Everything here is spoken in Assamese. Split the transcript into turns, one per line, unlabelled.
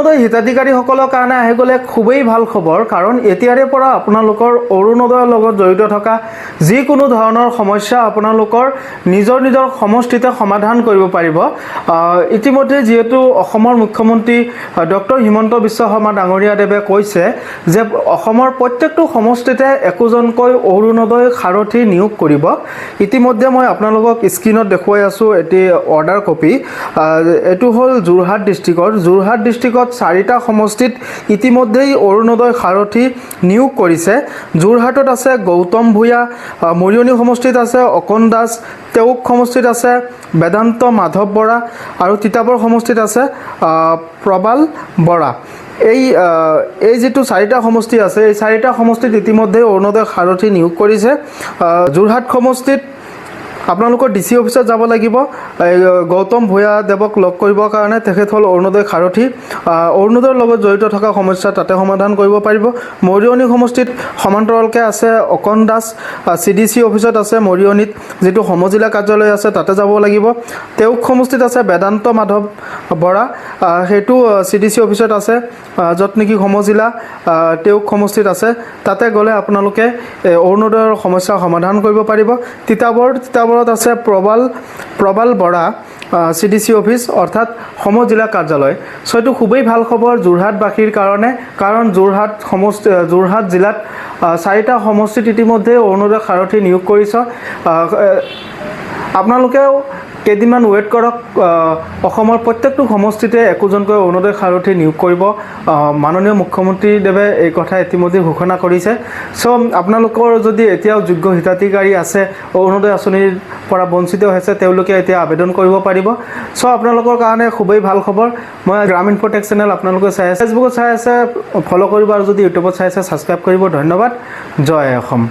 অৰুণোদয় হিতাধিকাৰীসকলৰ কাৰণে আহি গ'লে খুবেই ভাল খবৰ, কাৰণ এতিয়াৰে পৰা আপোনালোকৰ অৰুণোদয়ৰ লগত জড়িত থকা যিকোনো ধৰণৰ সমস্যা আপোনালোকৰ নিজৰ সমষ্টিতে সমাধান কৰিব পাৰিব। ইতিমধ্যে যিহেতু অসমৰ মুখ্যমন্ত্ৰী ডক্টৰ হিমন্ত বিশ্ব শৰ্মা ডাঙৰীয়াদেৱে কৈছে যে অসমৰ প্ৰত্যেকটো সমষ্টিতে একোজনকৈ অৰুণোদয় সাৰথী নিয়োগ কৰিব। ইতিমধ্যে মই আপোনালোকক স্ক্ৰীনত দেখুৱাই আছোঁ এটি অৰ্ডাৰ কপি। এইটো হ'ল যোৰহাট ডিষ্ট্ৰিক্টত 4টা সমষ্টিত ইতিমধ্যেই অৰুণোদয় সাৰথী নিয়োগ কৰিছে। যোৰহাটত আছে গৌতম ভূঞা, মৰিয়নি সমষ্টিত আছে অকণ দাস, তেওক সমষ্টিত আছে বেদান্ত মাধৱ বৰা আৰু তিতাবৰ সমষ্টিত আছে প্ৰবাল বৰা। এই যিটো 4টা সমষ্টি আছে, এই 4টা সমষ্টিত ইতিমধ্যে অৰুণোদয় সাৰথী নিয়োগ কৰিছে। যোৰহাট সমষ্টিত আপোনালোকৰ ডিচি অফিচত যাব লাগিব গৌতম ভূঞা দেৱক লগ কৰিবৰ কাৰণে। তেখেত হ'ল অৰুণোদয় সাৰথী। অৰুণোদয়ৰ লগত জড়িত থকা সমস্যা তাতে সমাধান কৰিব পাৰিব। মৰিয়নি সমষ্টিত সমান্তৰালকৈ আছে অকণ দাস, CDC অফিচত আছে মৰিয়নিত, যিটো সমজিলা কাৰ্যালয় আছে তাতে যাব লাগিব। তেওক সমষ্টিত আছে বেদান্ত মাধৱ বৰা, সেইটো CDC অফিচত আছে, য'ত নেকি সমজিলা তেওক সমষ্টিত আছে। তাতে গ'লে আপোনালোকে অৰুণোদয়ৰ সমস্যা সমাধান কৰিব পাৰিব। তিতাবৰত আছে প্ৰবাল বৰা, CDC অফিচ অৰ্থাৎ সমজিলা কাৰ্যালয়। চ' এইটো খুবেই ভাল খবৰ যোৰহাটবাসীৰ কাৰণে, কাৰণ যোৰহাট জিলাত 4টা সমষ্টিত ইতিমধ্যে অৰুণোদয় সাৰথী নিয়োগ কৰিছে। আপোনালোকেও কেইদিনমান ৱেইট কৰক। অসমৰ প্ৰত্যেকটো সমষ্টিতে একোজনকৈ অৰুণোদয় সাৰথী নিয়োগ কৰিব। মাননীয় মুখ্যমন্ত্ৰীদেৱে এই কথা ইতিমধ্যে ঘোষণা কৰিছে। চ' আপোনালোকৰ যদি এতিয়াও যোগ্য হিতাধিকাৰী আছে, অৰুণোদয় আঁচনিৰ পৰা বঞ্চিত হৈছে, তেওঁলোকে এতিয়া আবেদন কৰিব পাৰিব। চ' আপোনালোকৰ কাৰণে খুবেই ভাল খবৰ। মই গ্ৰামীণ প্ৰটেক্ট চেনেল আপোনালোকে চাই আছে, ফেচবুকত চাই আছে ফ'ল' কৰিব, আৰু যদি ইউটিউবত চাই আছে ছাবস্ক্ৰাইব কৰিব। ধন্যবাদ। জয় অসম।